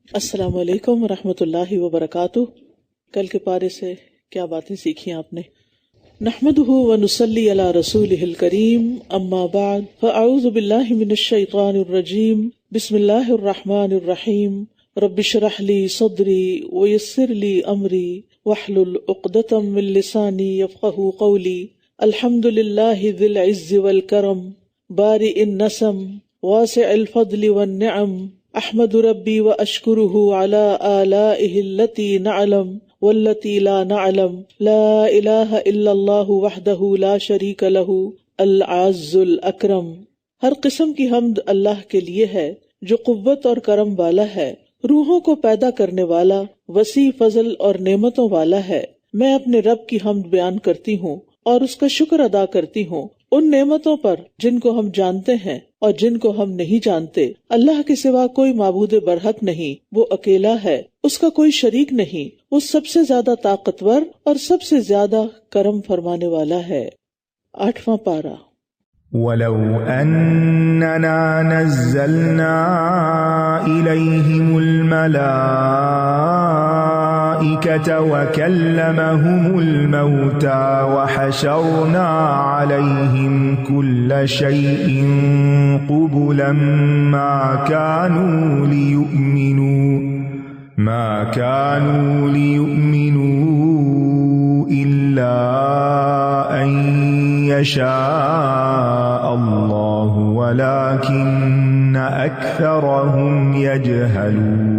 السلام علیکم ورحمۃ اللہ وبرکاتہ۔ کل کے پارے سے کیا باتیں سیکھی آپ نے؟ نحمدہ ونصلی علی رسولہ الکریم، اما بعد فاعوذ باللہ من الشیطان الرجیم، بسم اللہ الرحمن الرحیم۔ رب اشرح لی صدری ویسر لی امری واحلل عقدۃ من لسانی یفقہوا قولی۔ الحمد للہ ذی العز والکرم، بارئ النسم، واسع الفضل والنعم، احمد ربی واشکرہ علی آلائہ التی نعلم والتی لا نعلم، لا الہ الا اللہ وحدہ لا شریک لہ العز الاکرم۔ ہر قسم کی حمد اللہ کے لیے ہے جو قوت اور کرم والا ہے، روحوں کو پیدا کرنے والا، وسیع فضل اور نعمتوں والا ہے۔ میں اپنے رب کی حمد بیان کرتی ہوں اور اس کا شکر ادا کرتی ہوں ان نعمتوں پر جن کو ہم جانتے ہیں اور جن کو ہم نہیں جانتے۔ اللہ کے سوا کوئی معبود برحق نہیں، وہ اکیلا ہے، اس کا کوئی شریک نہیں، وہ سب سے زیادہ طاقتور اور سب سے زیادہ کرم فرمانے والا ہے۔ 8واں پارہ۔ وَلَوْ أَنَّنَا نَزَّلْنَا إِلَيْهِمُ الْمَلَائِكَةَ وَكَلَّمَهُمُ الْمَوْتَى وَحَشَرْنَا عَلَيْهِمْ كُلَّ شَيْءٍ قُبُلًا مَا كانوا لِيُؤْمِنُوا إِلَّا أَن يَشَاءَ اللَّهُ وَلَكِنَّ أَكْثَرَهُمْ يَجْهَلُونَ۔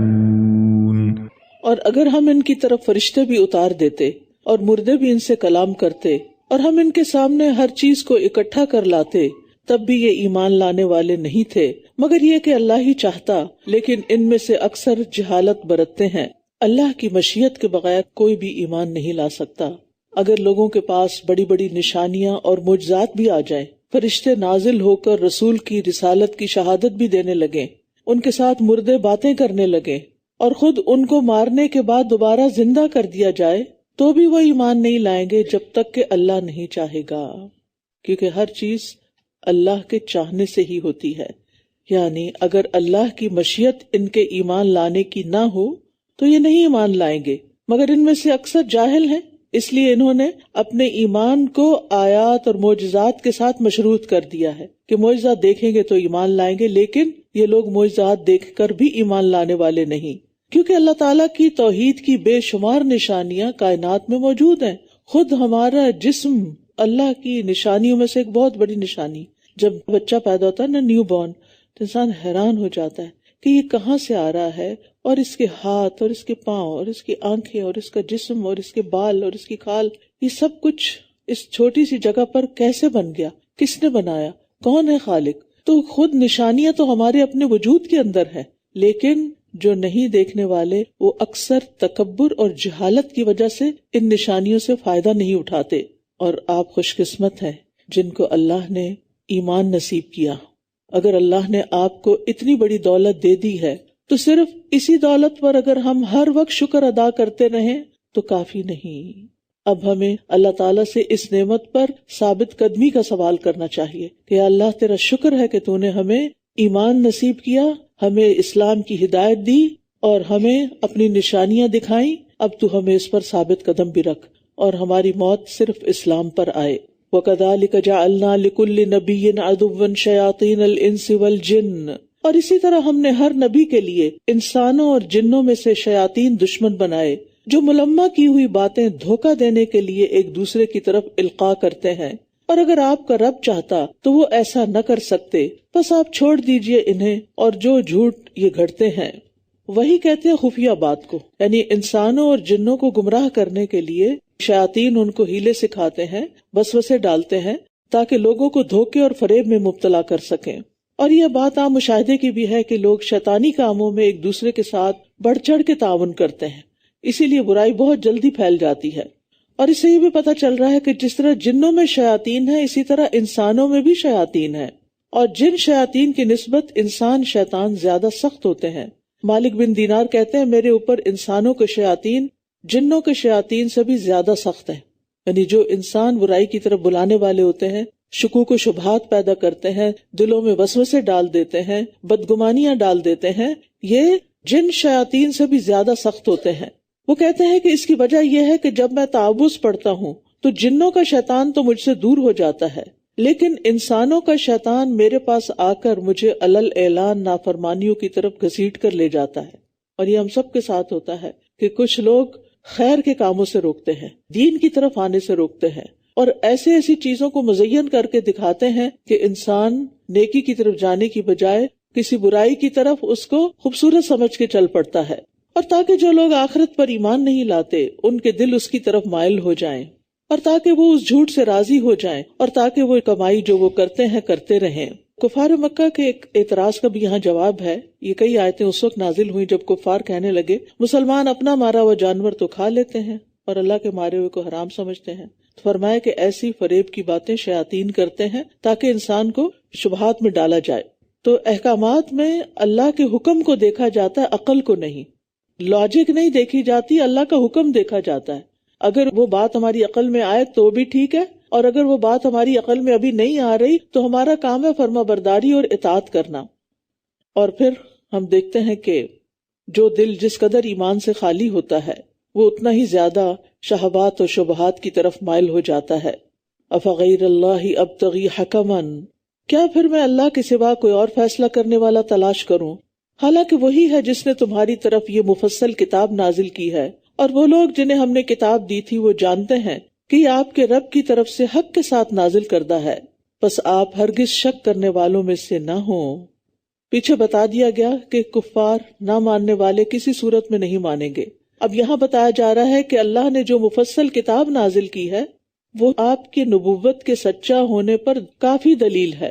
اور اگر ہم ان کی طرف فرشتے بھی اتار دیتے اور مردے بھی ان سے کلام کرتے اور ہم ان کے سامنے ہر چیز کو اکٹھا کر لاتے، تب بھی یہ ایمان لانے والے نہیں تھے، مگر یہ کہ اللہ ہی چاہتا، لیکن ان میں سے اکثر جہالت برتتے ہیں۔ اللہ کی مشیت کے بغیر کوئی بھی ایمان نہیں لا سکتا۔ اگر لوگوں کے پاس بڑی بڑی نشانیاں اور معجزات بھی آ جائیں، فرشتے نازل ہو کر رسول کی رسالت کی شہادت بھی دینے لگیں، ان کے ساتھ مردے باتیں کرنے لگیں اور خود ان کو مارنے کے بعد دوبارہ زندہ کر دیا جائے، تو بھی وہ ایمان نہیں لائیں گے جب تک کہ اللہ نہیں چاہے گا، کیونکہ ہر چیز اللہ کے چاہنے سے ہی ہوتی ہے۔ یعنی اگر اللہ کی مشیت ان کے ایمان لانے کی نہ ہو تو یہ نہیں ایمان لائیں گے، مگر ان میں سے اکثر جاہل ہیں، اس لیے انہوں نے اپنے ایمان کو آیات اور معجزات کے ساتھ مشروط کر دیا ہے کہ معجزہ دیکھیں گے تو ایمان لائیں گے، لیکن یہ لوگ معجزات دیکھ کر بھی ایمان لانے والے نہیں، کیونکہ اللہ تعالیٰ کی توحید کی بے شمار نشانیاں کائنات میں موجود ہیں۔ خود ہمارا جسم اللہ کی نشانیوں میں سے ایک بہت بڑی نشانی۔ جب بچہ پیدا ہوتا ہے نا، نیو بورن، تو انسان حیران ہو جاتا ہے کہ یہ کہاں سے آ رہا ہے، اور اس کے ہاتھ اور اس کے پاؤں اور اس کی آنکھیں اور اس کا جسم اور اس کے بال اور اس کی کھال، یہ سب کچھ اس چھوٹی سی جگہ پر کیسے بن گیا، کس نے بنایا، کون ہے خالق؟ تو خود نشانیاں تو ہمارے اپنے وجود کے اندر ہے، لیکن جو نہیں دیکھنے والے وہ اکثر تکبر اور جہالت کی وجہ سے ان نشانیوں سے فائدہ نہیں اٹھاتے۔ اور آپ خوش قسمت ہیں جن کو اللہ نے ایمان نصیب کیا۔ اگر اللہ نے آپ کو اتنی بڑی دولت دے دی ہے تو صرف اسی دولت پر اگر ہم ہر وقت شکر ادا کرتے رہیں تو کافی نہیں۔ اب ہمیں اللہ تعالیٰ سے اس نعمت پر ثابت قدمی کا سوال کرنا چاہیے کہ اللہ تیرا شکر ہے کہ تو نے ہمیں ایمان نصیب کیا، ہمیں اسلام کی ہدایت دی اور ہمیں اپنی نشانیاں دکھائیں، اب تو ہمیں اس پر ثابت قدم بھی رکھ اور ہماری موت صرف اسلام پر آئے۔ وَكَذَلِكَ جَعَلْنَا لِكُلِّ نَبِيٍّ عَدُوًّا شَيَاطِينَ الْإِنسِ وَالْجِنِّ، اور اسی طرح ہم نے ہر نبی کے لیے انسانوں اور جنوں میں سے شیاطین دشمن بنائے جو ملمہ کی ہوئی باتیں دھوکہ دینے کے لیے ایک دوسرے کی طرف القاء کرتے ہیں، اور اگر آپ کا رب چاہتا تو وہ ایسا نہ کر سکتے، بس آپ چھوڑ دیجئے انہیں اور جو جھوٹ یہ گھڑتے ہیں۔ وہی کہتے ہیں خفیہ بات کو، یعنی انسانوں اور جنوں کو گمراہ کرنے کے لیے شیاطین ان کو ہیلے سکھاتے ہیں، وسوسے ڈالتے ہیں تاکہ لوگوں کو دھوکے اور فریب میں مبتلا کر سکیں۔ اور یہ بات عام مشاہدے کی بھی ہے کہ لوگ شیطانی کاموں میں ایک دوسرے کے ساتھ بڑھ چڑھ کے تعاون کرتے ہیں، اسی لیے برائی بہت جلدی پھیل جاتی ہے۔ اور اس سے یہ بھی پتہ چل رہا ہے کہ جس طرح جنوں میں شیاطین ہیں اسی طرح انسانوں میں بھی شیاطین ہیں، اور جن شیاطین کی نسبت انسان شیطان زیادہ سخت ہوتے ہیں۔ مالک بن دینار کہتے ہیں میرے اوپر انسانوں کے شیاطین جنوں کے شیاطین سے بھی زیادہ سخت ہیں، یعنی جو انسان برائی کی طرف بلانے والے ہوتے ہیں، شکوک و شبہات پیدا کرتے ہیں، دلوں میں وسوسے ڈال دیتے ہیں، بدگمانیاں ڈال دیتے ہیں، یہ جن شیاطین سے بھی زیادہ سخت ہوتے ہیں۔ وہ کہتے ہیں کہ اس کی وجہ یہ ہے کہ جب میں تعوذ پڑھتا ہوں تو جنوں کا شیطان تو مجھ سے دور ہو جاتا ہے، لیکن انسانوں کا شیطان میرے پاس آ کر مجھے علل اعلان نافرمانیوں کی طرف گھسیٹ کر لے جاتا ہے۔ اور یہ ہم سب کے ساتھ ہوتا ہے کہ کچھ لوگ خیر کے کاموں سے روکتے ہیں، دین کی طرف آنے سے روکتے ہیں، اور ایسی چیزوں کو مزین کر کے دکھاتے ہیں کہ انسان نیکی کی طرف جانے کی بجائے کسی برائی کی طرف اس کو خوبصورت سمجھ کے چل پڑتا ہے، اور تاکہ جو لوگ آخرت پر ایمان نہیں لاتے ان کے دل اس کی طرف مائل ہو جائیں، اور تاکہ وہ اس جھوٹ سے راضی ہو جائیں، اور تاکہ وہ کمائی جو وہ کرتے ہیں کرتے رہیں۔ کفار مکہ کے ایک اعتراض کا بھی یہاں جواب ہے۔ یہ کئی آیتیں اس وقت نازل ہوئی جب کفار کہنے لگے مسلمان اپنا مارا ہوا جانور تو کھا لیتے ہیں اور اللہ کے مارے ہوئے کو حرام سمجھتے ہیں۔ فرمایا کہ ایسی فریب کی باتیں شیاطین کرتے ہیں تاکہ انسان کو شبہات میں ڈالا جائے۔ تو احکامات میں اللہ کے حکم کو دیکھا جاتا ہے، عقل کو نہیں، لاجک نہیں دیکھی جاتی، اللہ کا حکم دیکھا جاتا ہے۔ اگر وہ بات ہماری عقل میں آئے تو بھی ٹھیک ہے، اور اگر وہ بات ہماری عقل میں ابھی نہیں آ رہی تو ہمارا کام ہے فرما برداری اور اطاعت کرنا۔ اور پھر ہم دیکھتے ہیں کہ جو دل جس قدر ایمان سے خالی ہوتا ہے وہ اتنا ہی زیادہ شہوات اور شبہات کی طرف مائل ہو جاتا ہے۔ افغیر اللہ ابتغی حکما، کیا پھر میں اللہ کے سوا کوئی اور فیصلہ کرنے والا تلاش کروں، حالانکہ وہی ہے جس نے تمہاری طرف یہ مفصل کتاب نازل کی ہے، اور وہ لوگ جنہیں ہم نے کتاب دی تھی وہ جانتے ہیں کہ یہ آپ کے رب کی طرف سے حق کے ساتھ نازل کردہ ہے، پس آپ ہرگز شک کرنے والوں میں سے نہ ہوں۔ پیچھے بتا دیا گیا کہ کفار نہ ماننے والے کسی صورت میں نہیں مانیں گے۔ اب یہاں بتایا جا رہا ہے کہ اللہ نے جو مفصل کتاب نازل کی ہے وہ آپ کی نبوت کے سچا ہونے پر کافی دلیل ہے،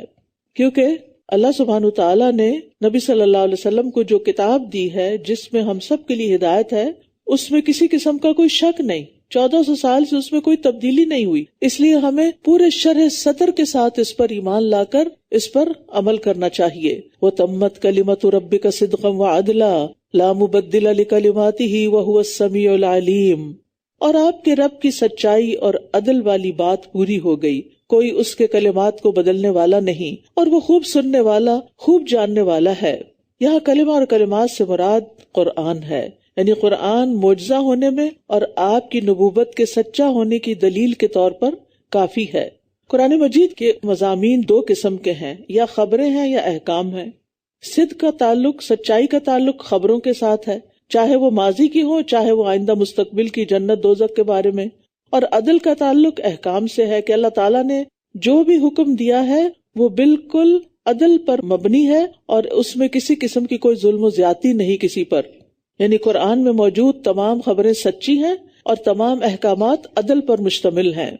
کیونکہ اللہ سبحانہ تعالیٰ نے نبی صلی اللہ علیہ وسلم کو جو کتاب دی ہے جس میں ہم سب کے لیے ہدایت ہے، اس میں کسی قسم کا کوئی شک نہیں، 1400 سال سے اس میں کوئی تبدیلی نہیں ہوئی، اس لیے ہمیں پورے شرح صدر کے ساتھ اس پر ایمان لا کر اس پر عمل کرنا چاہیے۔ وَتَمَّتْ كَلِمَةُ رَبِّكَ صِدْقًا وَعَدْلًا لَا مُبَدِّلَ لِكَلِمَاتِهِ وَهُوَ السَّمِيعُ الْعَلِيمُ، اور آپ کے رب کی سچائی اور عدل والی بات پوری ہو گئی، کوئی اس کے کلمات کو بدلنے والا نہیں، اور وہ خوب سننے والا خوب جاننے والا ہے۔ یہاں کلمہ اور کلمات سے مراد قرآن ہے، یعنی قرآن معجزہ ہونے میں اور آپ کی نبوت کے سچا ہونے کی دلیل کے طور پر کافی ہے۔ قرآن مجید کے مضامین دو قسم کے ہیں، یا خبریں ہیں یا احکام ہیں۔ صدق کا تعلق، سچائی کا تعلق خبروں کے ساتھ ہے، چاہے وہ ماضی کی ہو چاہے وہ آئندہ مستقبل کی جنت دوزخ کے بارے میں، اور عدل کا تعلق احکام سے ہے کہ اللہ تعالیٰ نے جو بھی حکم دیا ہے وہ بالکل عدل پر مبنی ہے اور اس میں کسی قسم کی کوئی ظلم و زیادتی نہیں کسی پر، یعنی قرآن میں موجود تمام خبریں سچی ہیں اور تمام احکامات عدل پر مشتمل ہیں،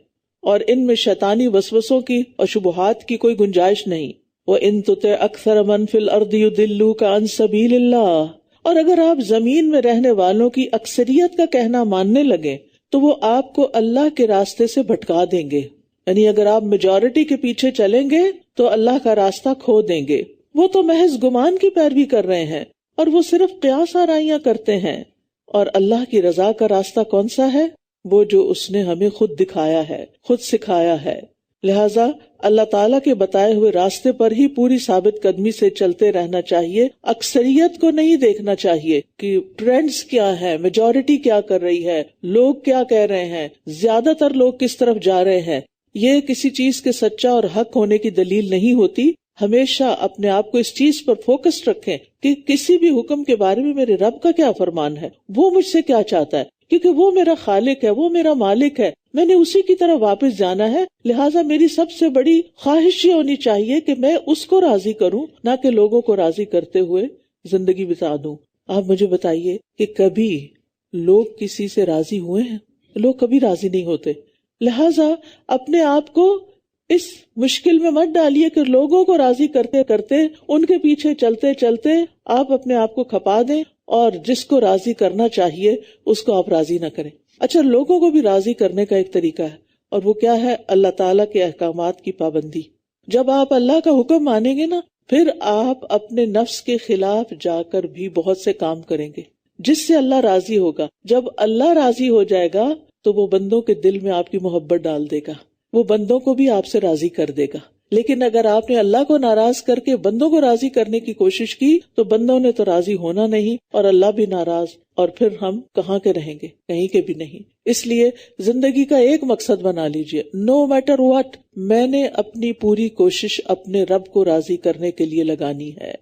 اور ان میں شیطانی وسوسوں کی اور شبہات کی کوئی گنجائش نہیں۔ وَإِن تُطِعْ أَكْثَرَ مَن فِي الْأَرْضِ يُضِلُّوكَ عَن سَبِيلِ اللَّهِ، اور اگر آپ زمین میں رہنے والوں کی اکثریت کا کہنا ماننے لگے تو وہ آپ کو اللہ کے راستے سے بھٹکا دیں گے، یعنی اگر آپ میجورٹی کے پیچھے چلیں گے تو اللہ کا راستہ کھو دیں گے۔ وہ تو محض گمان کی پیروی کر رہے ہیں اور وہ صرف قیاس آرائیاں کرتے ہیں، اور اللہ کی رضا کا راستہ کون سا ہے؟ وہ جو اس نے ہمیں خود دکھایا ہے، خود سکھایا ہے۔ لہٰذا اللہ تعالیٰ کے بتائے ہوئے راستے پر ہی پوری ثابت قدمی سے چلتے رہنا چاہیے، اکثریت کو نہیں دیکھنا چاہیے کہ ٹرینڈز کیا ہے، میجورٹی کیا کر رہی ہے، لوگ کیا کہہ رہے ہیں، زیادہ تر لوگ کس طرف جا رہے ہیں۔ یہ کسی چیز کے سچا اور حق ہونے کی دلیل نہیں ہوتی۔ ہمیشہ اپنے آپ کو اس چیز پر فوکس رکھیں کہ کسی بھی حکم کے بارے میں میرے رب کا کیا فرمان ہے، وہ مجھ سے کیا چاہتا ہے، کیونکہ وہ میرا خالق ہے، وہ میرا مالک ہے، میں نے اسی کی طرف واپس جانا ہے۔ لہٰذا میری سب سے بڑی خواہش یہ ہونی چاہیے کہ میں اس کو راضی کروں، نہ کہ لوگوں کو راضی کرتے ہوئے زندگی بتا دوں۔ آپ مجھے بتائیے کہ کبھی لوگ کسی سے راضی ہوئے ہیں؟ لوگ کبھی راضی نہیں ہوتے۔ لہٰذا اپنے آپ کو اس مشکل میں مت ڈالیے کہ لوگوں کو راضی کرتے کرتے، ان کے پیچھے چلتے چلتے آپ اپنے آپ کو کھپا دیں، اور جس کو راضی کرنا چاہیے اس کو آپ راضی نہ کریں۔ اچھا، لوگوں کو بھی راضی کرنے کا ایک طریقہ ہے، اور وہ کیا ہے؟ اللہ تعالیٰ کے احکامات کی پابندی۔ جب آپ اللہ کا حکم مانیں گے نا، پھر آپ اپنے نفس کے خلاف جا کر بھی بہت سے کام کریں گے جس سے اللہ راضی ہوگا۔ جب اللہ راضی ہو جائے گا تو وہ بندوں کے دل میں آپ کی محبت ڈال دے گا، وہ بندوں کو بھی آپ سے راضی کر دے گا۔ لیکن اگر آپ نے اللہ کو ناراض کر کے بندوں کو راضی کرنے کی کوشش کی تو بندوں نے تو راضی ہونا نہیں اور اللہ بھی ناراض، اور پھر ہم کہاں کے رہیں گے؟ کہیں کے بھی نہیں۔ اس لیے زندگی کا ایک مقصد بنا لیجئے، نو میٹر واٹ، میں نے اپنی پوری کوشش اپنے رب کو راضی کرنے کے لیے لگانی ہے،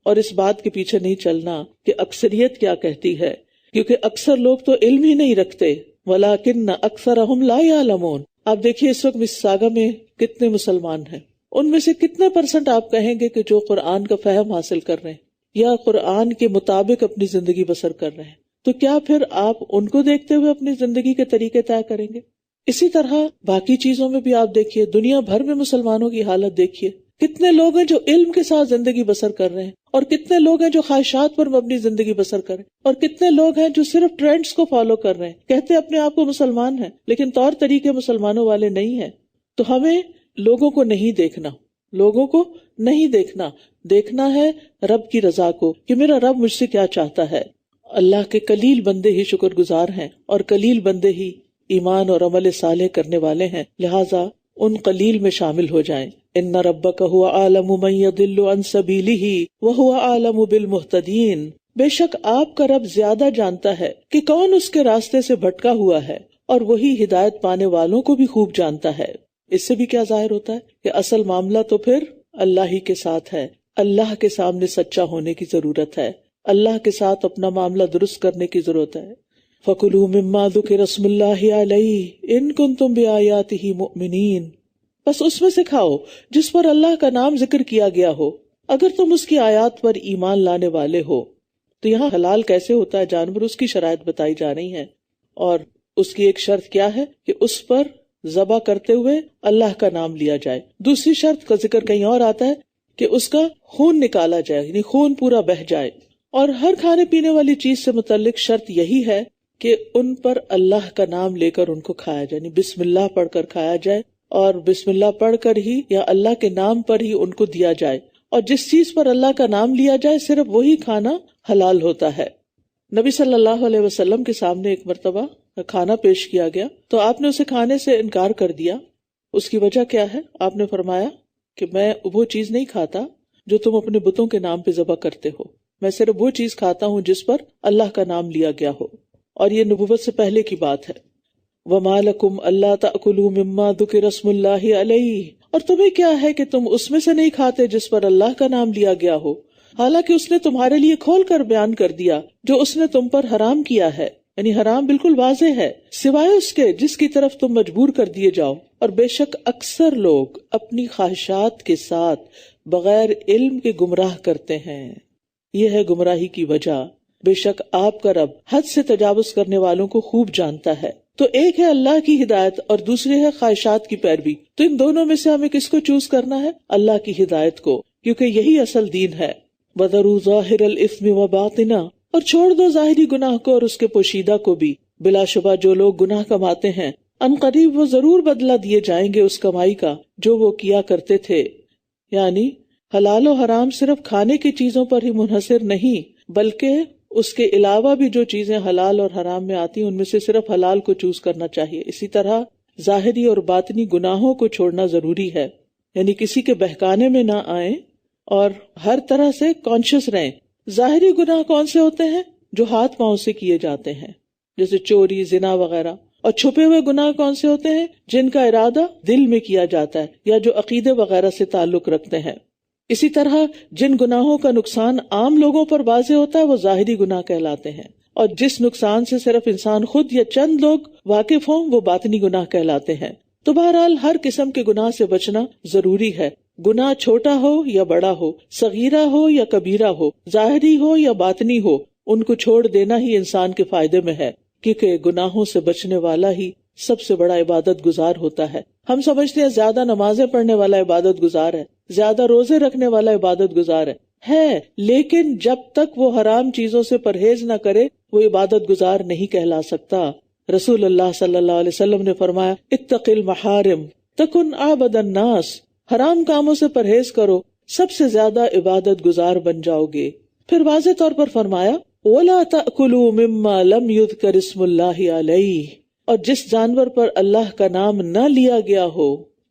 اور اس بات کے پیچھے نہیں چلنا کہ اکثریت کیا کہتی ہے، کیونکہ اکثر لوگ تو علم ہی نہیں رکھتے، وَلَٰكِنَّ أَكْثَرَهُمْ لَا يَعْلَمُونَ۔ آپ دیکھیے اس وقت مساگا میں کتنے مسلمان ہیں، ان میں سے کتنے پرسنٹ آپ کہیں گے کہ جو قرآن کا فہم حاصل کر رہے ہیں یا قرآن کے مطابق اپنی زندگی بسر کر رہے ہیں؟ تو کیا پھر آپ ان کو دیکھتے ہوئے اپنی زندگی کے طریقے طے کریں گے؟ اسی طرح باقی چیزوں میں بھی آپ دیکھیے، دنیا بھر میں مسلمانوں کی حالت دیکھیے، کتنے لوگ ہیں جو علم کے ساتھ زندگی بسر کر رہے ہیں، اور کتنے لوگ ہیں جو خواہشات پر مبنی زندگی بسر کر رہے ہیں، اور کتنے لوگ ہیں جو صرف ٹرینڈز کو فالو کر رہے ہیں، کہتے اپنے آپ کو مسلمان ہیں لیکن طور طریقے مسلمانوں والے نہیں ہیں۔ تو ہمیں لوگوں کو نہیں دیکھنا، لوگوں کو نہیں دیکھنا، دیکھنا ہے رب کی رضا کو کہ میرا رب مجھ سے کیا چاہتا ہے۔ اللہ کے قلیل بندے ہی شکر گزار ہیں، اور قلیل بندے ہی ایمان اور عمل صالح کرنے والے ہیں، لہٰذا ان قلیل میں شامل ہو جائیں۔ ان ربک هو اعلم من يضل عن سبیلہ وهو اعلم بالمہتدین۔ بے شک آپ کا رب زیادہ جانتا ہے کہ کون اس کے راستے سے بھٹکا ہوا ہے، اور وہی ہدایت پانے والوں کو بھی خوب جانتا ہے۔ اس سے بھی کیا ظاہر ہوتا ہے کہ اصل معاملہ تو پھر اللہ ہی کے ساتھ ہے، اللہ کے سامنے سچا ہونے کی ضرورت ہے، اللہ کے ساتھ اپنا معاملہ درست کرنے کی ضرورت ہے۔ فَكُلُوا مِمَّا ذُكِرَ اسْمُ اللَّهِ عَلَيْهِ إِن كُنتُم بِآيَاتِهِ مُؤْمِنِينَ۔ بس اس میں سے کھاؤ جس پر اللہ کا نام ذکر کیا گیا ہو، اگر تم اس کی آیات پر ایمان لانے والے ہو۔ تو یہاں حلال کیسے ہوتا ہے جانور، اس کی شرائط بتائی جا رہی ہیں، اور اس کی ایک شرط کیا ہے کہ اس پر ذبح کرتے ہوئے اللہ کا نام لیا جائے۔ دوسری شرط کا ذکر کہیں اور آتا ہے کہ اس کا خون نکالا جائے، یعنی خون پورا بہہ جائے۔ اور ہر کھانے پینے والی چیز سے متعلق شرط یہی ہے کہ ان پر اللہ کا نام لے کر ان کو کھایا جائے، یعنی بسم اللہ پڑھ کر کھایا جائے، اور بسم اللہ پڑھ کر ہی یا اللہ کے نام پر ہی ان کو دیا جائے، اور جس چیز پر اللہ کا نام لیا جائے صرف وہی کھانا حلال ہوتا ہے۔ نبی صلی اللہ علیہ وسلم کے سامنے ایک مرتبہ کھانا پیش کیا گیا تو آپ نے اسے کھانے سے انکار کر دیا۔ اس کی وجہ کیا ہے؟ آپ نے فرمایا کہ میں وہ چیز نہیں کھاتا جو تم اپنے بتوں کے نام پہ ذبح کرتے ہو، میں صرف وہ چیز کھاتا ہوں جس پر اللہ کا نام لیا گیا ہو، اور یہ نبوت سے پہلے کی بات ہے۔ وَمَا لَكُمْ أَلَّا تَأْكُلُوا مِمَّا ذُكِرَ اسْمُ اللَّهِ عَلَيْهِ، اور تمہیں کیا ہے کہ تم اس میں سے نہیں کھاتے جس پر اللہ کا نام لیا گیا ہو، حالانکہ اس نے تمہارے لیے کھول کر بیان کر دیا جو اس نے تم پر حرام کیا ہے، یعنی حرام بالکل واضح ہے، سوائے اس کے جس کی طرف تم مجبور کر دیے جاؤ، اور بے شک اکثر لوگ اپنی خواہشات کے ساتھ بغیر علم کے گمراہ کرتے ہیں۔ یہ ہے گمراہی کی وجہ۔ بے شک آپ کا رب حد سے تجاوز کرنے والوں کو خوب جانتا ہے۔ تو ایک ہے اللہ کی ہدایت اور دوسری ہے خواہشات کی پیروی، تو ان دونوں میں سے ہمیں کس کو چوز کرنا ہے؟ اللہ کی ہدایت کو، کیونکہ یہی اصل دین ہے۔ وَذَرُوا ظَاهِرَ الْإِثْمِ وَبَاطِنَهُ، اور چھوڑ دو ظاہری گناہ کو اور اس کے پوشیدہ کو بھی۔ بلا شبہ جو لوگ گناہ کماتے ہیں ان قریب وہ ضرور بدلہ دیے جائیں گے اس کمائی کا جو وہ کیا کرتے تھے۔ یعنی حلال و حرام صرف کھانے کی چیزوں پر ہی منحصر نہیں، بلکہ اس کے علاوہ بھی جو چیزیں حلال اور حرام میں آتی ہیں ان میں سے صرف حلال کو چوز کرنا چاہیے۔ اسی طرح ظاہری اور باطنی گناہوں کو چھوڑنا ضروری ہے، یعنی کسی کے بہکانے میں نہ آئیں اور ہر طرح سے کانشیس رہیں۔ ظاہری گناہ کون سے ہوتے ہیں؟ جو ہاتھ پاؤں سے کیے جاتے ہیں، جیسے چوری، زنا وغیرہ۔ اور چھپے ہوئے گناہ کون سے ہوتے ہیں؟ جن کا ارادہ دل میں کیا جاتا ہے یا جو عقیدے وغیرہ سے تعلق رکھتے ہیں۔ اسی طرح جن گناہوں کا نقصان عام لوگوں پر واضح ہوتا ہے وہ ظاہری گناہ کہلاتے ہیں، اور جس نقصان سے صرف انسان خود یا چند لوگ واقف ہوں وہ باطنی گناہ کہلاتے ہیں۔ تو بہرحال ہر قسم کے گناہ سے بچنا ضروری ہے، گناہ چھوٹا ہو یا بڑا ہو، صغیرہ ہو یا کبیرہ ہو، ظاہری ہو یا باطنی ہو، ان کو چھوڑ دینا ہی انسان کے فائدے میں ہے، کیونکہ گناہوں سے بچنے والا ہی سب سے بڑا عبادت گزار ہوتا ہے۔ ہم سمجھتے ہیں زیادہ نمازیں پڑھنے والا عبادت گزار ہے، زیادہ روزے رکھنے والا عبادت گزار ہے، لیکن جب تک وہ حرام چیزوں سے پرہیز نہ کرے وہ عبادت گزار نہیں کہلا سکتا۔ رسول اللہ صلی اللہ علیہ وسلم نے فرمایا، اتق المحارم تکن عابد الناس، حرام کاموں سے پرہیز کرو، سب سے زیادہ عبادت گزار بن جاؤ گے۔ پھر واضح طور پر فرمایا، وَلَا تَأْكُلُوا مِمَّا لَمْ يُذْكَرِ اسْمُ اللَّهِ عَلَيْهِ، اور جس جانور پر اللہ کا نام نہ لیا گیا ہو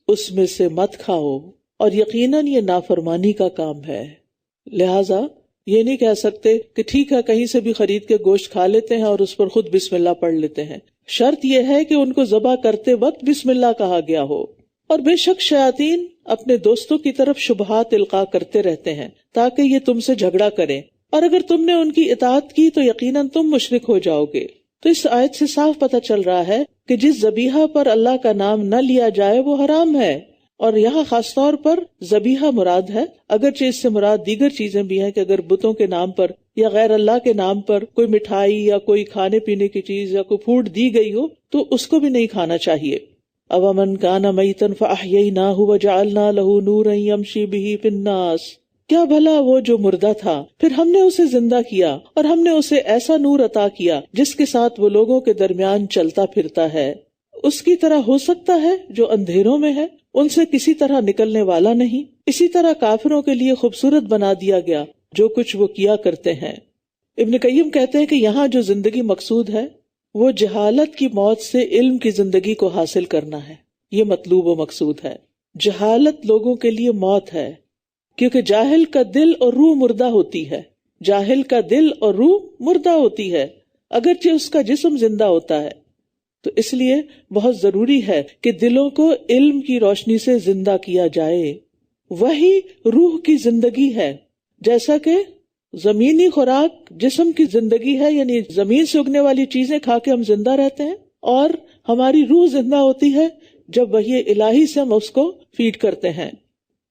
اس میں سے مت کھاؤ۔ اور یقیناً یہ نافرمانی کا کام ہے. لہٰذا یہ نہیں کہہ سکتے کہ ٹھیک ہے کہیں سے بھی خرید کے گوشت کھا لیتے ہیں اور اس پر خود بسم اللہ پڑھ لیتے ہیں. شرط یہ ہے کہ ان کو ذبح کرتے وقت بسم اللہ کہا گیا ہو. اور بے شک شیاطین اپنے دوستوں کی طرف شبہات القاء کرتے رہتے ہیں تاکہ یہ تم سے جھگڑا کریں، اور اگر تم نے ان کی اطاعت کی تو یقیناً تم مشرک ہو جاؤ گے. تو اس آیت سے صاف پتہ چل رہا ہے کہ جس ذبیحہ پر اللہ کا نام نہ لیا جائے وہ حرام ہے، اور یہاں خاص طور پر ذبیحہ مراد ہے، اگرچہ اس سے مراد دیگر چیزیں بھی ہیں کہ اگر بتوں کے نام پر یا غیر اللہ کے نام پر کوئی مٹھائی یا کوئی کھانے پینے کی چیز یا کوئی فوڈ دی گئی ہو تو اس کو بھی نہیں کھانا چاہیے. أَوَمَنْ كَانَ مَيْتًا فَأَحْيَيْنَاهُ وَجَعَلْنَا لَهُ نُورًا يَمْشِي بِهِ فِي النَّاسِ. کیا بھلا وہ جو مردہ تھا پھر ہم نے اسے زندہ کیا اور ہم نے اسے ایسا نور عطا کیا جس کے ساتھ وہ لوگوں کے درمیان چلتا پھرتا ہے. اس کی طرح ہو سکتا ہے جو اندھیروں میں ہے، ان سے کسی طرح نکلنے والا نہیں. اسی طرح کافروں کے لیے خوبصورت بنا دیا گیا جو کچھ وہ کیا کرتے ہیں. ابن قیم کہتے ہیں کہ یہاں جو زندگی مقصود ہے وہ جہالت کی موت سے علم کی زندگی کو حاصل کرنا ہے. یہ مطلوب و مقصود ہے. جہالت لوگوں کے لیے موت ہے، کیونکہ جاہل کا دل اور روح مردہ ہوتی ہے. جاہل کا دل اور روح مردہ ہوتی ہے اگرچہ اس کا جسم زندہ ہوتا ہے. تو اس لیے بہت ضروری ہے کہ دلوں کو علم کی روشنی سے زندہ کیا جائے. وہی روح کی زندگی ہے. جیسا کہ زمینی خوراک جسم کی زندگی ہے، یعنی زمین سے اگنے والی چیزیں کھا کے ہم زندہ رہتے ہیں، اور ہماری روح زندہ ہوتی ہے جب وحی الہی سے ہم اس کو فیڈ کرتے ہیں.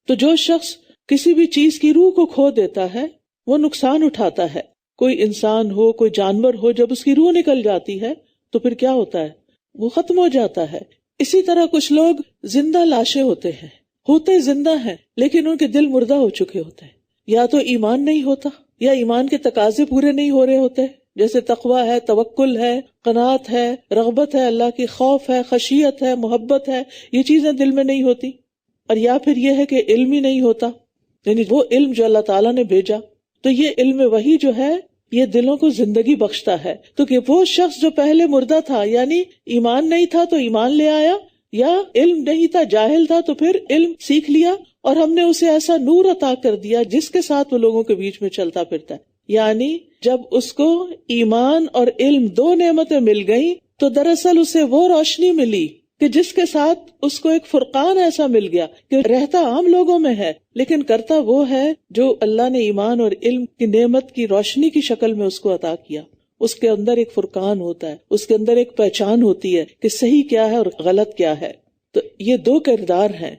تو جو شخص کسی بھی چیز کی روح کو کھو دیتا ہے وہ نقصان اٹھاتا ہے. کوئی انسان ہو، کوئی جانور ہو، جب اس کی روح نکل جاتی ہے تو پھر کیا ہوتا ہے؟ وہ ختم ہو جاتا ہے. اسی طرح کچھ لوگ زندہ لاشیں ہوتے زندہ ہیں لیکن ان کے دل مردہ ہو چکے ہوتے ہیں. یا تو ایمان نہیں ہوتا یا ایمان کے تقاضے پورے نہیں ہو رہے ہوتے، جیسے تقویٰ ہے، توکل ہے، قناعت ہے، رغبت ہے، اللہ کی خوف ہے، خشیت ہے، محبت ہے، یہ چیزیں دل میں نہیں ہوتی. اور یا پھر یہ ہے کہ علم ہی نہیں ہوتا، یعنی وہ علم جو اللہ تعالیٰ نے بھیجا. تو یہ علم وحی جو ہے یہ دلوں کو زندگی بخشتا ہے. تو کہ وہ شخص جو پہلے مردہ تھا، یعنی ایمان نہیں تھا تو ایمان لے آیا، یا علم نہیں تھا، جاہل تھا، تو پھر علم سیکھ لیا اور ہم نے اسے ایسا نور عطا کر دیا جس کے ساتھ وہ لوگوں کے بیچ میں چلتا پھرتا ہے. یعنی جب اس کو ایمان اور علم دو نعمتیں مل گئیں تو دراصل اسے وہ روشنی ملی کہ جس کے ساتھ اس کو ایک فرقان ایسا مل گیا کہ رہتا عام لوگوں میں ہے لیکن کرتا وہ ہے جو اللہ نے ایمان اور علم کی نعمت کی روشنی کی شکل میں اس کو عطا کیا. اس کے اندر ایک فرقان ہوتا ہے، اس کے اندر ایک پہچان ہوتی ہے کہ صحیح کیا ہے اور غلط کیا ہے. تو یہ دو کردار ہیں،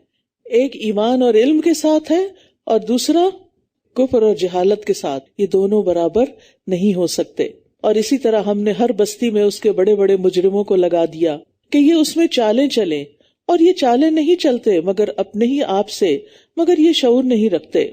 ایک ایمان اور علم کے ساتھ ہے اور دوسرا کفر اور جہالت کے ساتھ. یہ دونوں برابر نہیں ہو سکتے. اور اسی طرح ہم نے ہر بستی میں اس کے بڑے بڑے مجرموں کو لگا دیا کہ یہ اس میں چالیں چلیں، اور یہ چالیں نہیں چلتے مگر اپنے ہی آپ سے، مگر یہ شعور نہیں رکھتے.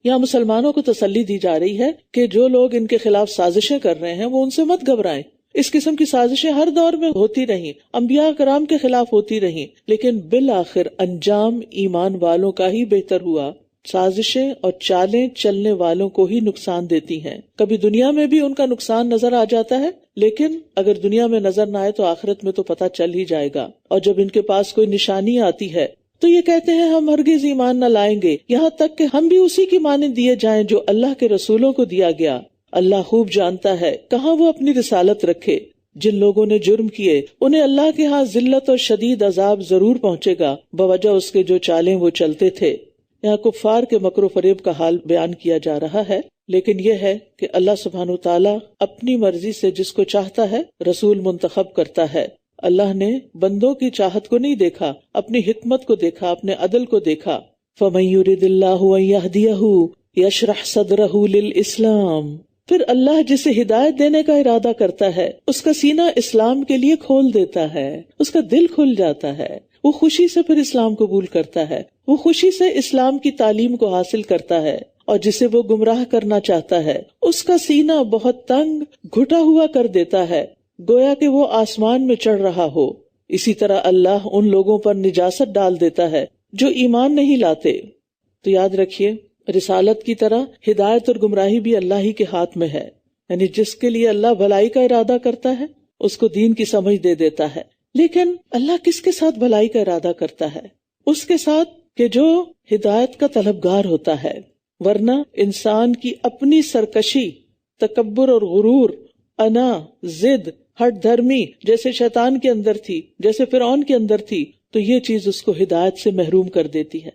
یہاں مسلمانوں کو تسلی دی جا رہی ہے کہ جو لوگ ان کے خلاف سازشیں کر رہے ہیں وہ ان سے مت گھبرائیں. اس قسم کی سازشیں ہر دور میں ہوتی رہیں، انبیاء کرام کے خلاف ہوتی رہیں، لیکن بالآخر انجام ایمان والوں کا ہی بہتر ہوا. سازشیں اور چالیں چلنے والوں کو ہی نقصان دیتی ہیں. کبھی دنیا میں بھی ان کا نقصان نظر آ جاتا ہے، لیکن اگر دنیا میں نظر نہ آئے تو آخرت میں تو پتہ چل ہی جائے گا. اور جب ان کے پاس کوئی نشانی آتی ہے تو یہ کہتے ہیں ہم ہرگز ایمان نہ لائیں گے یہاں تک کہ ہم بھی اسی کی مانند دیے جائیں جو اللہ کے رسولوں کو دیا گیا. اللہ خوب جانتا ہے کہاں وہ اپنی رسالت رکھے. جن لوگوں نے جرم کیے انہیں اللہ کے ہاں ذلت اور شدید عذاب ضرور پہنچے گا بوجہ اس کے جو چالیں وہ چلتے تھے. یہاں کفار کے مکر و فریب کا حال بیان کیا جا رہا ہے، لیکن یہ ہے کہ اللہ سبحانہ وتعالی اپنی مرضی سے جس کو چاہتا ہے رسول منتخب کرتا ہے. اللہ نے بندوں کی چاہت کو نہیں دیکھا، اپنی حکمت کو دیکھا، اپنے عدل کو دیکھا. فَمَن يُرِدِ اللَّهُ أَن يَهْدِيَهُ يَشْرَحْ صَدْرَهُ لِلْإِسْلَامِ. پھر اللہ جسے ہدایت دینے کا ارادہ کرتا ہے اس کا سینہ اسلام کے لیے کھول دیتا ہے، اس کا دل کھل جاتا ہے، وہ خوشی سے پھر اسلام قبول کرتا ہے، وہ خوشی سے اسلام کی تعلیم کو حاصل کرتا ہے. اور جسے وہ گمراہ کرنا چاہتا ہے اس کا سینہ بہت تنگ گھٹا ہوا کر دیتا ہے، گویا کہ وہ آسمان میں چڑھ رہا ہو. اسی طرح اللہ ان لوگوں پر نجاست ڈال دیتا ہے جو ایمان نہیں لاتے. تو یاد رکھیے رسالت کی طرح ہدایت اور گمراہی بھی اللہ ہی کے ہاتھ میں ہے. یعنی جس کے لیے اللہ بھلائی کا ارادہ کرتا ہے اس کو دین کی سمجھ دے دیتا ہے. لیکن اللہ کس کے ساتھ بھلائی کا ارادہ کرتا ہے؟ اس کے ساتھ کہ جو ہدایت کا طلبگار ہوتا ہے، ورنہ انسان کی اپنی سرکشی، تکبر اور غرور، انا، ضد، ہٹ دھرمی جیسے شیطان کے اندر تھی، جیسے فرعون کے اندر تھی، تو یہ چیز اس کو ہدایت سے محروم کر دیتی ہے،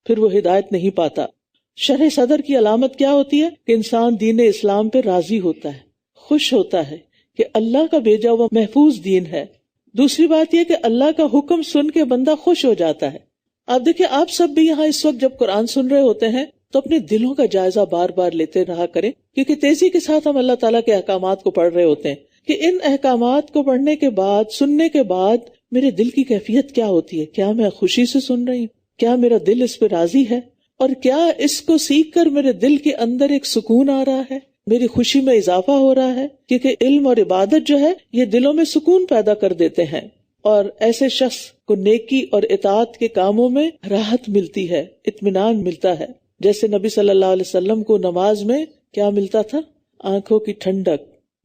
پھر وہ ہدایت نہیں پاتا۔ شرح صدر کی علامت کیا ہوتی ہے؟ کہ انسان دین اسلام پہ راضی ہوتا ہے، خوش ہوتا ہے کہ اللہ کا بھیجا ہوا محفوظ دین ہے۔ دوسری بات یہ کہ اللہ کا حکم سن کے بندہ خوش ہو جاتا ہے۔ آپ دیکھیں، آپ سب بھی یہاں اس وقت جب قرآن سن رہے ہوتے ہیں تو اپنے دلوں کا جائزہ بار بار لیتے رہا کریں، کیونکہ تیزی کے ساتھ ہم اللہ تعالیٰ کے احکامات کو پڑھ رہے ہوتے ہیں کہ ان احکامات کو پڑھنے کے بعد، سننے کے بعد میرے دل کی کیفیت کیا ہوتی ہے؟ کیا میں خوشی سے سن رہی ہوں؟ کیا میرا دل اس پہ راضی ہے؟ اور کیا اس کو سیکھ کر میرے دل کے اندر ایک سکون آ رہا ہے، میری خوشی میں اضافہ ہو رہا ہے؟ کیونکہ علم اور عبادت جو ہے یہ دلوں میں سکون پیدا کر دیتے ہیں، اور ایسے شخص کو نیکی اور اطاعت کے کاموں میں راحت ملتی ہے، اطمینان ملتا ہے۔ جیسے نبی صلی اللہ علیہ وسلم کو نماز میں کیا ملتا تھا؟ آنکھوں کی ٹھنڈک۔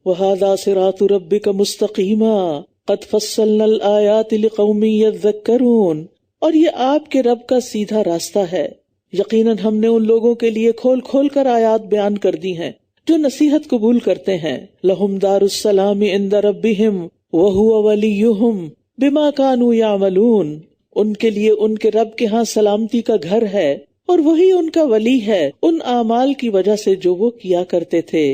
وَهَذَا صِرَاطُ رَبِّكَ مُسْتَقِيمًا قَدْ فَصَّلْنَا الْآيَاتِ لِقَوْمٍ يَذَّكَّرُونَ، اور یہ آپ کے رب کا سیدھا راستہ ہے، یقیناً ہم نے ان لوگوں کے لیے کھول کھول کر آیات بیان کر دی ہیں جو نصیحت قبول کرتے ہیں۔ لَهُمْ دَارُ السَّلَامِ عِنْدَ رَبِّهِمْ وَهُوَ وَلِيُّهُمْ بِمَا كَانُوا يَعْمَلُونَ، ان کے لیے ان کے رب کے ہاں سلامتی کا گھر ہے، اور وہی ان کا ولی ہے ان اعمال کی وجہ سے جو وہ کیا کرتے تھے۔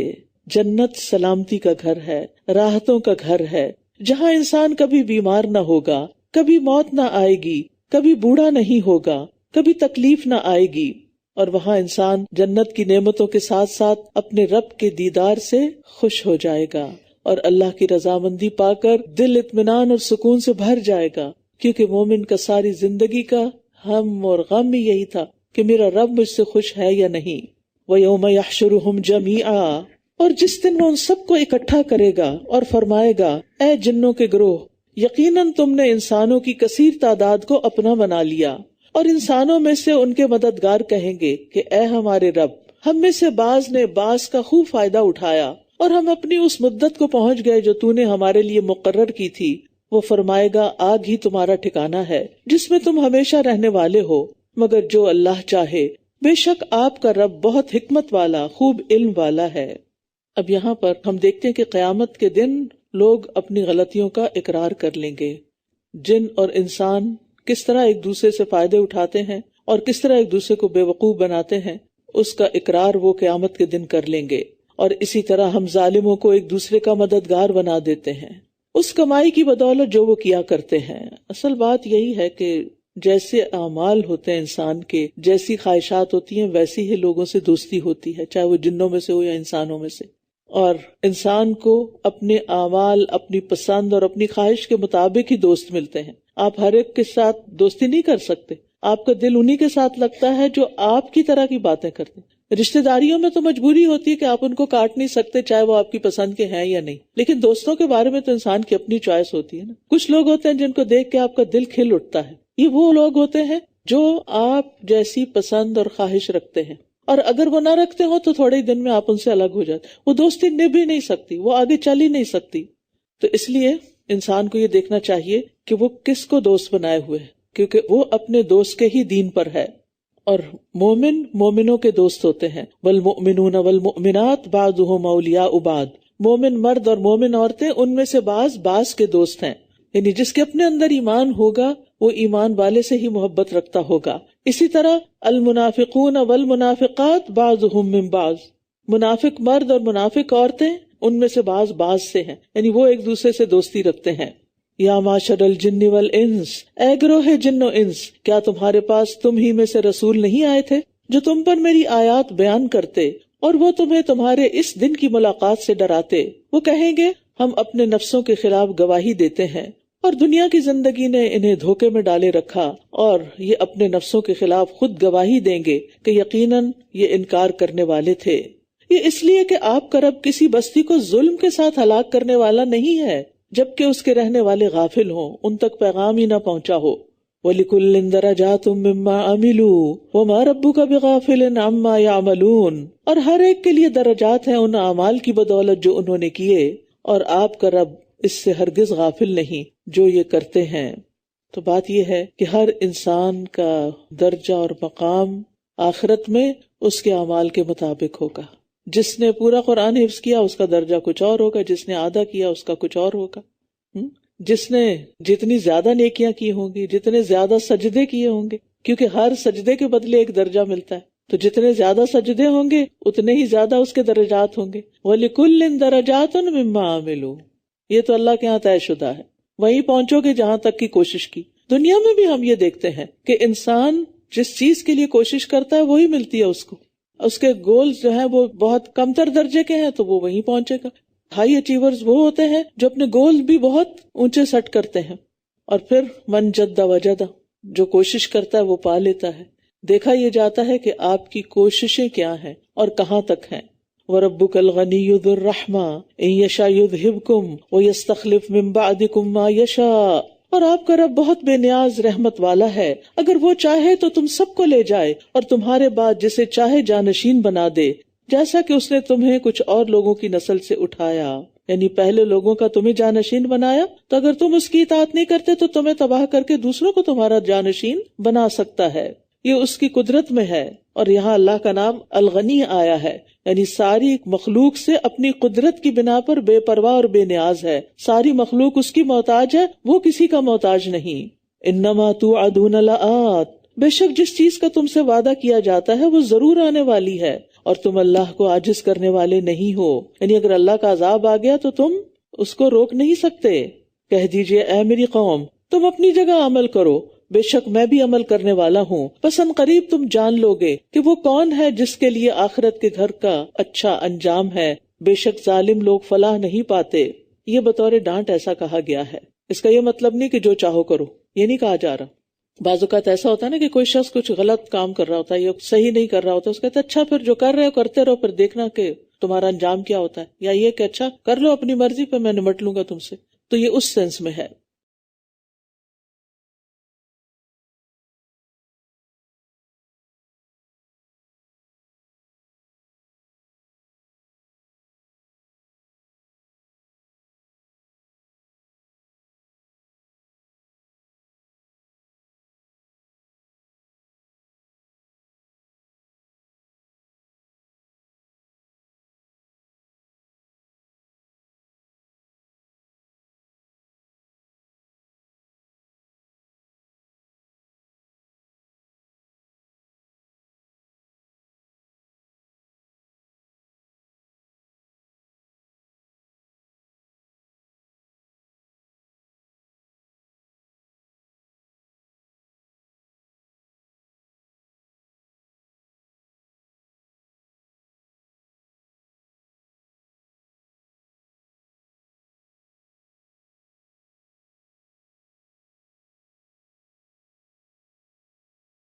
جنت سلامتی کا گھر ہے، راحتوں کا گھر ہے، جہاں انسان کبھی بیمار نہ ہوگا، کبھی موت نہ آئے گی، کبھی بوڑھا نہیں ہوگا، کبھی تکلیف نہ آئے گی، اور وہاں انسان جنت کی نعمتوں کے ساتھ ساتھ اپنے رب کے دیدار سے خوش ہو جائے گا، اور اللہ کی رضامندی پا کر دل اطمینان اور سکون سے بھر جائے گا، کیونکہ مومن کا ساری زندگی کا ہم اور غم ہی یہی تھا کہ میرا رب مجھ سے خوش ہے یا نہیں۔ وَيَوْمَ يَحْشُرُهُمْ جَمِيعًا، اور جس دن وہ ان سب کو اکٹھا کرے گا اور فرمائے گا، اے جنوں کے گروہ، یقیناً تم نے انسانوں کی کثیر تعداد کو اپنا بنا لیا، اور انسانوں میں سے ان کے مددگار کہیں گے کہ اے ہمارے رب، ہم میں سے بعض نے بعض کا خوب فائدہ اٹھایا، اور ہم اپنی اس مدت کو پہنچ گئے جو تو نے ہمارے لیے مقرر کی تھی۔ وہ فرمائے گا، آگ ہی تمہارا ٹھکانہ ہے جس میں تم ہمیشہ رہنے والے ہو، مگر جو اللہ چاہے، بے شک آپ کا رب بہت حکمت والا، خوب علم والا ہے۔ اب یہاں پر ہم دیکھتے ہیں کہ قیامت کے دن لوگ اپنی غلطیوں کا اقرار کر لیں گے۔ جن اور انسان کس طرح ایک دوسرے سے فائدے اٹھاتے ہیں اور کس طرح ایک دوسرے کو بے وقوف بناتے ہیں، اس کا اقرار وہ قیامت کے دن کر لیں گے، اور اسی طرح ہم ظالموں کو ایک دوسرے کا مددگار بنا دیتے ہیں اس کمائی کی بدولت جو وہ کیا کرتے ہیں۔ اصل بات یہی ہے کہ جیسے اعمال ہوتے ہیں انسان کے، جیسی خواہشات ہوتی ہیں، ویسی ہی لوگوں سے دوستی ہوتی ہے، چاہے وہ جنوں میں سے ہو یا انسانوں میں سے، اور انسان کو اپنے اعمال، اپنی پسند اور اپنی خواہش کے مطابق ہی دوست ملتے ہیں۔ آپ ہر ایک کے ساتھ دوستی نہیں کر سکتے، آپ کا دل انہی کے ساتھ لگتا ہے جو آپ کی طرح کی باتیں کرتے ہیں۔ رشتہ داریوں میں تو مجبوری ہوتی ہے کہ آپ ان کو کاٹ نہیں سکتے، چاہے وہ آپ کی پسند کے ہیں یا نہیں، لیکن دوستوں کے بارے میں تو انسان کی اپنی چوائس ہوتی ہے نا۔ کچھ لوگ ہوتے ہیں جن کو دیکھ کے آپ کا دل کھل اٹھتا ہے، یہ وہ لوگ ہوتے ہیں جو آپ جیسی پسند اور خواہش رکھتے ہیں، اور اگر وہ نہ رکھتے ہو تو تھوڑے ہی دن میں آپ ان سے الگ ہو جاتے، وہ دوستی نبھ ہی نہیں سکتی، وہ آگے چل ہی نہیں سکتی۔ تو اس لیے انسان کو یہ دیکھنا چاہیے کہ وہ کس کو دوست بنائے ہوئے ہے، کیونکہ وہ اپنے دوست کے ہی دین پر ہے، اور مومن مومنوں کے دوست ہوتے ہیں۔ والمؤمنون والمؤمنات بعضهم اولیاء بعض، مومن مرد اور مومن عورتیں ان میں سے بعض بعض کے دوست ہیں، یعنی جس کے اپنے اندر ایمان ہوگا وہ ایمان والے سے ہی محبت رکھتا ہوگا۔ اسی طرح المنافقون والمنافقات بعضهم من بعض، منافق مرد اور منافق عورتیں ان میں سے بعض بعض سے ہیں، یعنی وہ ایک دوسرے سے دوستی رکھتے ہیں۔ یا معشر الجن والانس، اے گروہ جن و انس، کیا تمہارے پاس تم ہی میں سے رسول نہیں آئے تھے جو تم پر میری آیات بیان کرتے اور وہ تمہیں تمہارے اس دن کی ملاقات سے ڈراتے؟ وہ کہیں گے ہم اپنے نفسوں کے خلاف گواہی دیتے ہیں، اور دنیا کی زندگی نے انہیں دھوکے میں ڈالے رکھا، اور یہ اپنے نفسوں کے خلاف خود گواہی دیں گے کہ یقیناً یہ انکار کرنے والے تھے۔ یہ اس لیے کہ آپ کا رب کسی بستی کو ظلم کے ساتھ ہلاک کرنے والا نہیں ہے جبکہ اس کے رہنے والے غافل ہوں، ان تک پیغام ہی نہ پہنچا ہو۔ وَلِكُلٍّ دَرَجَاتٌ مِّمَّا عَمِلُوا وَمَا رَبُّكَ بِغَافِلٍ عَمَّا يَعْمَلُونَ، اور ہر ایک کے لیے درجات ہیں ان اعمال کی بدولت جو انہوں نے کیے، اور آپ کا رب اس سے ہرگز غافل نہیں جو یہ کرتے ہیں۔ تو بات یہ ہے کہ ہر انسان کا درجہ اور مقام آخرت میں اس کے اعمال کے مطابق ہوگا. جس نے پورا قرآن حفظ کیا اس کا درجہ کچھ اور ہوگا، جس نے آدھا کیا اس کا کچھ اور ہوگا. جس نے جتنی زیادہ نیکیاں کی ہوں گی، جتنے زیادہ سجدے کیے ہوں گے، کیونکہ ہر سجدے کے بدلے ایک درجہ ملتا ہے، تو جتنے زیادہ سجدے ہوں گے اتنے ہی زیادہ اس کے درجات ہوں گے. وَلِكُلٍّ دَرَجَاتٌ مِّمَّا عَمِلُوا، یہ تو اللہ کے ہاں طے شدہ ہے. وہیں پہنچو گے جہاں تک کی کوشش کی. دنیا میں بھی ہم یہ دیکھتے ہیں کہ انسان جس چیز کے لیے کوشش کرتا ہے وہی ملتی ہے اس کو. اس کے گولز جو ہیں وہ بہت کم تر درجے کے ہیں تو وہ وہیں پہنچے گا. ہائی اچیورز وہ ہوتے ہیں جو اپنے گول بھی بہت اونچے سیٹ کرتے ہیں. اور پھر من جد وجد، جو کوشش کرتا ہے وہ پا لیتا ہے. دیکھا یہ جاتا ہے کہ آپ کی کوششیں کیا ہیں اور کہاں تک ہیں. وَرَبُّكَ الْغَنِيُّ ذُو الرَّحْمَةِ إِن يَشَأْ يُذْهِبْكُمْ وَيَسْتَخْلِفْ مِن بَعْدِكُم مَّا يَشَاءُ، اور آپ کا رب بہت بے نیاز رحمت والا ہے، اگر وہ چاہے تو تم سب کو لے جائے اور تمہارے بعد جسے چاہے جانشین بنا دے، جیسا کہ اس نے تمہیں کچھ اور لوگوں کی نسل سے اٹھایا. یعنی پہلے لوگوں کا تمہیں جانشین بنایا، تو اگر تم اس کی اطاعت نہیں کرتے تو تمہیں تباہ کر کے دوسروں کو تمہارا جانشین بنا سکتا ہے. یہ اس کی قدرت میں ہے. اور یہاں اللہ کا نام الغنی آیا ہے، یعنی ساری مخلوق سے اپنی قدرت کی بنا پر بے پرواہ اور بے نیاز ہے. ساری مخلوق اس کی محتاج ہے، وہ کسی کا محتاج نہیں. انما توعدون لآت، بے شک جس چیز کا تم سے وعدہ کیا جاتا ہے وہ ضرور آنے والی ہے، اور تم اللہ کو عاجز کرنے والے نہیں ہو. یعنی اگر اللہ کا عذاب آ گیا تو تم اس کو روک نہیں سکتے. کہہ دیجئے اے میری قوم، تم اپنی جگہ عمل کرو، بے شک میں بھی عمل کرنے والا ہوں. بس ان قریب تم جان لو گے کہ وہ کون ہے جس کے لیے آخرت کے گھر کا اچھا انجام ہے. بے شک ظالم لوگ فلاح نہیں پاتے. یہ بطور ڈانٹ ایسا کہا گیا ہے. اس کا یہ مطلب نہیں کہ جو چاہو کرو، یہ نہیں کہا جا رہا. بعض اوقات ایسا ہوتا ہے نا کہ کوئی شخص کچھ غلط کام کر رہا ہوتا ہے یا صحیح نہیں کر رہا ہوتا، اس کہتا ہے اچھا پھر جو کر رہے ہو کرتے رہو، پھر دیکھنا کہ تمہارا انجام کیا ہوتا ہے. یا یہ کہ اچھا کر لو اپنی مرضی پہ، میں نمٹ لوں گا تم سے. تو یہ اس سینس میں ہے.